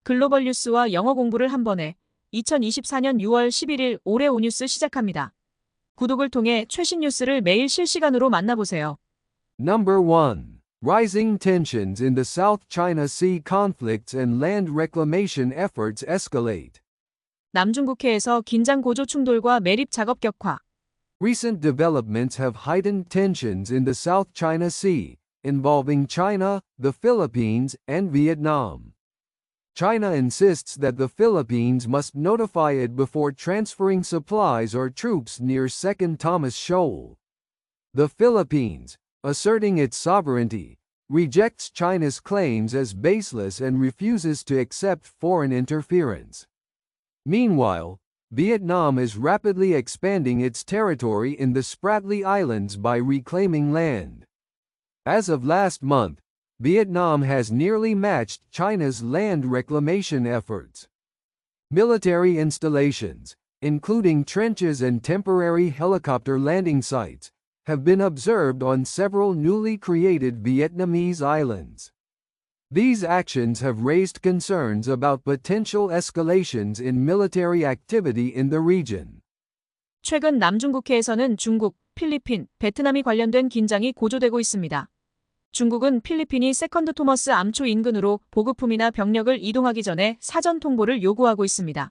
글로벌 뉴스와 영어 공부를 한 번에 2024년 6월 11일 올해 오뉴스 시작합니다. 구독을 통해 최신 뉴스를 매일 실시간으로 만나보세요. Number 1. Rising tensions in the South China Sea conflicts and land reclamation efforts escalate. 남중국해에서 긴장 고조 충돌과 매립 작업 격화. Recent developments have heightened tensions in the South China Sea, involving China, the Philippines, and Vietnam. China insists that the Philippines must notify it before transferring supplies or troops near Second Thomas Shoal. The Philippines, asserting its sovereignty, rejects China's claims as baseless and refuses to accept foreign interference. Meanwhile, Vietnam is rapidly expanding its territory in the Spratly Islands by reclaiming land. As of last month, Vietnam has nearly matched China's land reclamation efforts. Military installations, including trenches and temporary helicopter landing sites, have been observed on several newly created Vietnamese islands. These actions have raised concerns about potential escalations in military activity in the region. 최근 남중국해에서는 중국, 필리핀, 베트남이 관련된 긴장이 고조되고 있습니다. 중국은 필리핀이 세컨드 토머스 암초 인근으로 보급품이나 병력을 이동하기 전에 사전 통보를 요구하고 있습니다.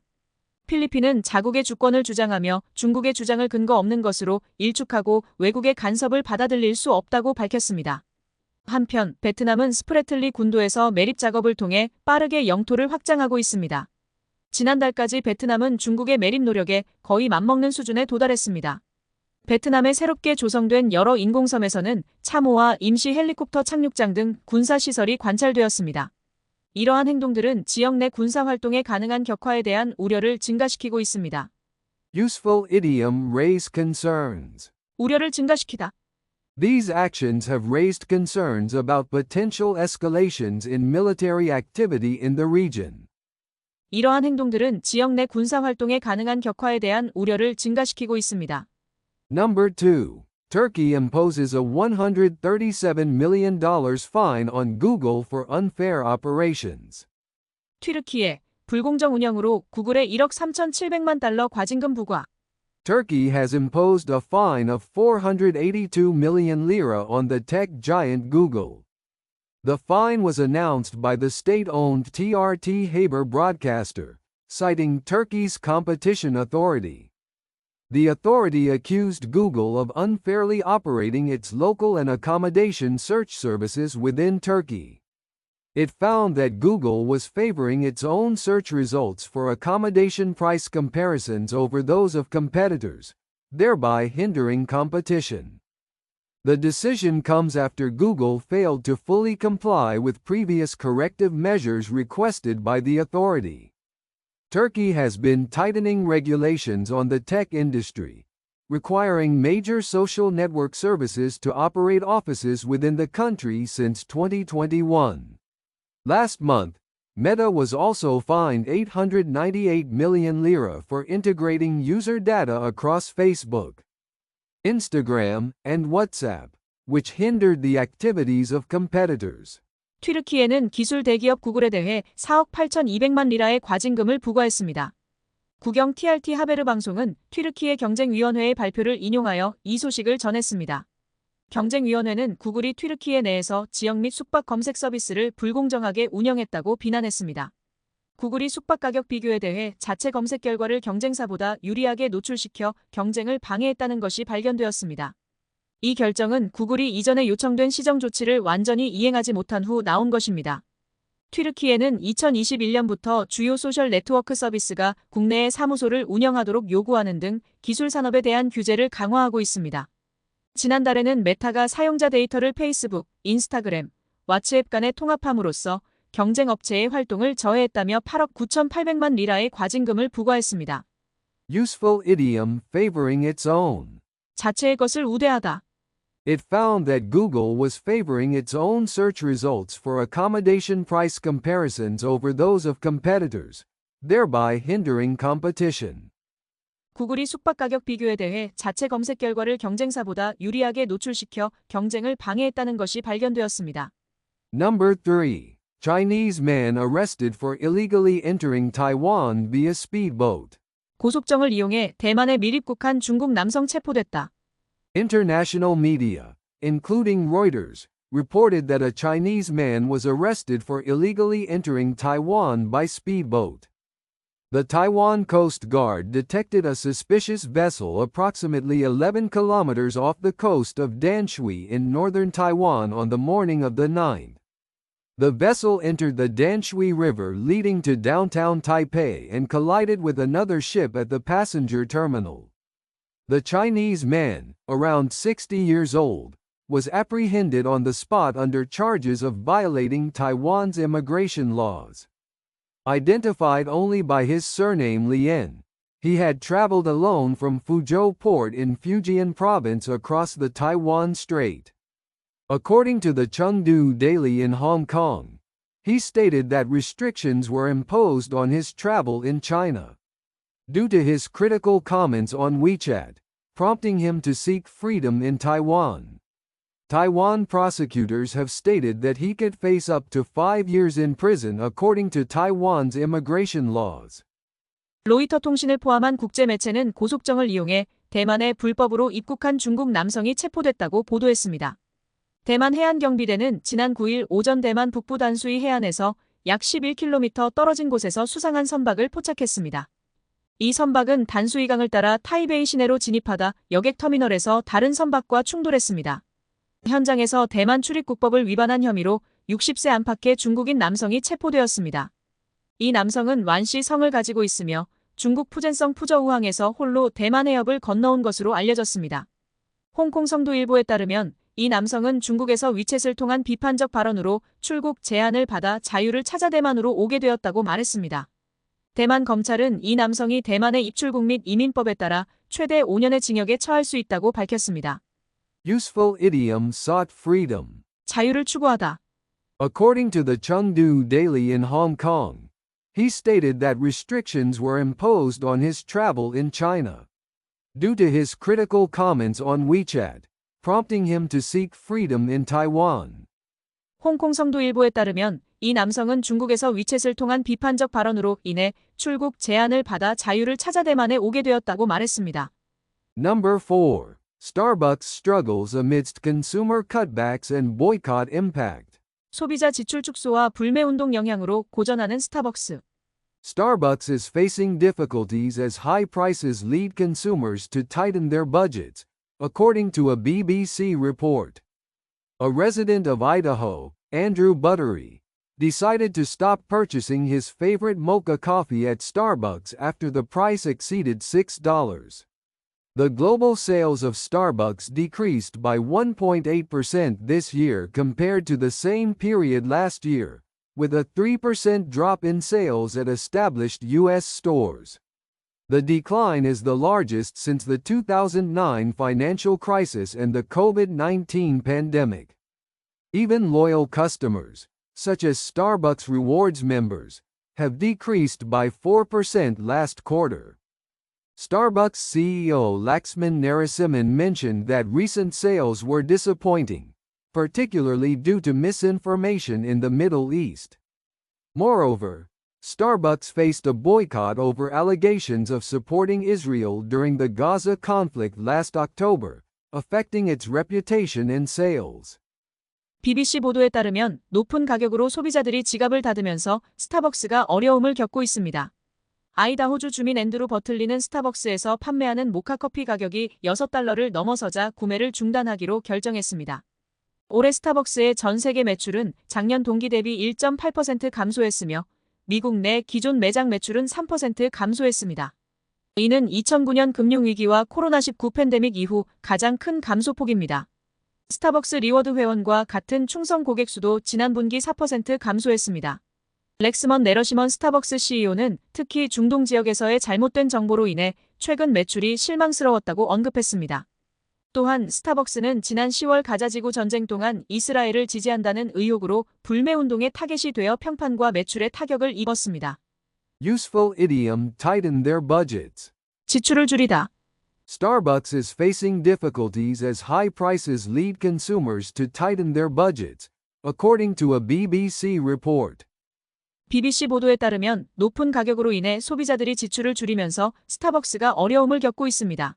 필리핀은 자국의 주권을 주장하며 중국의 주장을 근거 없는 것으로 일축하고 외국의 간섭을 받아들일 수 없다고 밝혔습니다. 한편 베트남은 스프래틀리 군도에서 매립 작업을 통해 빠르게 영토를 확장하고 있습니다. 지난달까지 베트남은 중국의 매립 노력에 거의 맞먹는 수준에 도달했습니다. 베트남에 새롭게 조성된 여러 인공섬에서는 참호와 임시 헬리콥터 착륙장 등 군사시설이 관찰되었습니다. 이러한 행동들은 지역 내 군사활동에 가능한 격화에 대한 우려를 증가시키고 있습니다. Useful idiom raise concerns. 우려를 증가시키다. These actions have raised concerns about potential escalations in military activity in the region. 이러한 행동들은 지역 내 군사활동에 가능한 격화에 대한 우려를 증가시키고 있습니다. Number 2. Turkey imposes a $137 million fine on Google for unfair operations. 튀르키예, 불공정 운영으로 구글에 1억 3,700만 달러 과징금 부과. Turkey has imposed a fine of 482 million lira on the tech giant Google. The fine was announced by the state-owned TRT Haber broadcaster, citing Turkey's competition authority. The authority accused Google of unfairly operating its local and accommodation search services within Turkey. It found that Google was favoring its own search results for accommodation price comparisons over those of competitors, thereby hindering competition. The decision comes after Google failed to fully comply with previous corrective measures requested by the authority. Turkey has been tightening regulations on the tech industry, requiring major social network services to operate offices within the country since 2021. Last month, Meta was also fined 898 million lira for integrating user data across Facebook, Instagram, and WhatsApp, which hindered the activities of competitors. 튀르키예는 기술 대기업 구글에 대해 4억 8,200만 리라의 과징금을 부과했습니다. 국영 TRT 하베르 방송은 튀르키예 경쟁위원회의 발표를 인용하여 이 소식을 전했습니다. 경쟁위원회는 구글이 튀르키예 내에서 지역 및 숙박 검색 서비스를 불공정하게 운영했다고 비난했습니다. 구글이 숙박 가격 비교에 대해 자체 검색 결과를 경쟁사보다 유리하게 노출시켜 경쟁을 방해했다는 것이 발견되었습니다. 이 결정은 구글이 이전에 요청된 시정 조치를 완전히 이행하지 못한 후 나온 것입니다. 튀르키예는 2021년부터 주요 소셜 네트워크 서비스가 국내에 사무소를 운영하도록 요구하는 등 기술 산업에 대한 규제를 강화하고 있습니다. 지난달에는 메타가 사용자 데이터를 페이스북, 인스타그램, 왓츠앱 간에 통합함으로써 경쟁 업체의 활동을 저해했다며 8억 9,800만 리라의 과징금을 부과했습니다. Useful idiom favoring its own. 자체의 것을 우대하다. It found that Google was favoring its own search results for accommodation price comparisons over those of competitors, thereby hindering competition. 구글이 숙박 가격 비교에 대해 자체 검색 결과를 경쟁사보다 유리하게 노출시켜 경쟁을 방해했다는 것이 발견되었습니다. Number 3. Chinese man arrested for illegally entering Taiwan via speedboat. 고속정을 이용해 대만에 밀입국한 중국 남성 체포됐다. International media, including Reuters, reported that a Chinese man was arrested for illegally entering Taiwan by speedboat. The Taiwan Coast Guard detected a suspicious vessel approximately 11 kilometers off the coast of Danshui in northern Taiwan on the morning of the 9th. The vessel entered the Danshui River leading to downtown Taipei and collided with another ship at the passenger terminal. The Chinese man, around 60 years old, was apprehended on the spot under charges of violating Taiwan's immigration laws. Identified only by his surname Lien, he had traveled alone from Fuzhou Port in Fujian Province across the Taiwan Strait. According to the Chengdu Daily in Hong Kong, he stated that restrictions were imposed on his travel in China due to his critical comments on WeChat, prompting him to seek freedom in Taiwan. Taiwan prosecutors have stated that he could face up to 5 years in prison according to Taiwan's immigration laws. 로이터 통신을 포함한 국제 매체는 고속정을 이용해 대만에 불법으로 입국한 중국 남성이 체포됐다고 보도했습니다. 대만 해안경비대는 지난 9일 오전 대만 북부 단수이 해안에서 약 11km 떨어진 곳에서 수상한 선박을 포착했습니다. 이 선박은 단수이강을 따라 타이베이 시내로 진입하다 여객터미널에서 다른 선박과 충돌했습니다. 현장에서 대만 출입국법을 위반한 혐의로 60세 안팎의 중국인 남성이 체포되었습니다. 이 남성은 완씨 성을 가지고 있으며 중국 푸젠성 푸저우항에서 홀로 대만 해협을 건너온 것으로 알려졌습니다. 홍콩 성도일보에 따르면 이 남성은 중국에서 위챗을 통한 비판적 발언으로 출국 제한을 받아 자유를 찾아 대만으로 오게 되었다고 말했습니다. 대만 검찰은 이 남성이 대만의 입출국 및 이민법에 따라 최대 5년의 징역에 처할 수 있다고 밝혔습니다. Useful idiom sought freedom. 자유를 추구하다. According to the Chengdu Daily in Hong Kong, he stated that restrictions were imposed on his travel in China due to his critical comments on WeChat, prompting him to seek freedom in Taiwan. 홍콩 성도일보에 따르면 이 남성은 중국에서 위챗을 통한 비판적 발언으로 인해 출국 제한을 받아 자유를 찾아 대만에 오게 되었다고 말했습니다. Number 4. Starbucks struggles amidst consumer cutbacks and boycott impact. 소비자 지출 축소와 불매운동 영향으로 고전하는 스타벅스. Starbucks is facing difficulties as high prices lead consumers to tighten their budgets, according to a BBC report. A resident of Idaho, Andrew Buttery, decided to stop purchasing his favorite mocha coffee at Starbucks after the price exceeded $6. The global sales of Starbucks decreased by 1.8% this year compared to the same period last year, with a 3% drop in sales at established U.S. stores. The decline is the largest since the 2009 financial crisis and the COVID-19 pandemic. Even loyal customers, such as Starbucks Rewards members, have decreased by 4% last quarter. Starbucks CEO Laxman Narasimhan mentioned that recent sales were disappointing, particularly due to misinformation in the Middle East. Moreover, Starbucks faced a boycott over allegations of supporting Israel during the Gaza conflict last October, affecting its reputation and sales. BBC 보도에 따르면 높은 가격으로 소비자들이 지갑을 닫으면서 스타벅스가 어려움을 겪고 있습니다. 아이다호주 주민 앤드루 버틀리는 스타벅스에서 판매하는 모카커피 가격이 $6를 넘어서자 구매를 중단하기로 결정했습니다. 올해 스타벅스의 전 세계 매출은 작년 동기 대비 1.8% 감소했으며 미국 내 기존 매장 매출은 3% 감소했습니다. 이는 2009년 금융위기와 코로나19 팬데믹 이후 가장 큰 감소폭입니다. 스타벅스 리워드 회원과 같은 충성 고객 수도 지난 분기 4% 감소했습니다. 렉스먼 내러시먼 스타벅스 CEO는 특히 중동 지역에서의 잘못된 정보로 인해 최근 매출이 실망스러웠다고 언급했습니다. 또한 스타벅스는 지난 10월 가자지구 전쟁 동안 이스라엘을 지지한다는 의혹으로 불매운동의 타겟이 되어 평판과 매출에 타격을 입었습니다. Useful idiom tighten their budgets. 지출을 줄이다. Starbucks is facing difficulties as high prices lead consumers to tighten their budgets, according to a BBC report. BBC 보도에 따르면 높은 가격으로 인해 소비자들이 지출을 줄이면서 스타벅스가 어려움을 겪고 있습니다.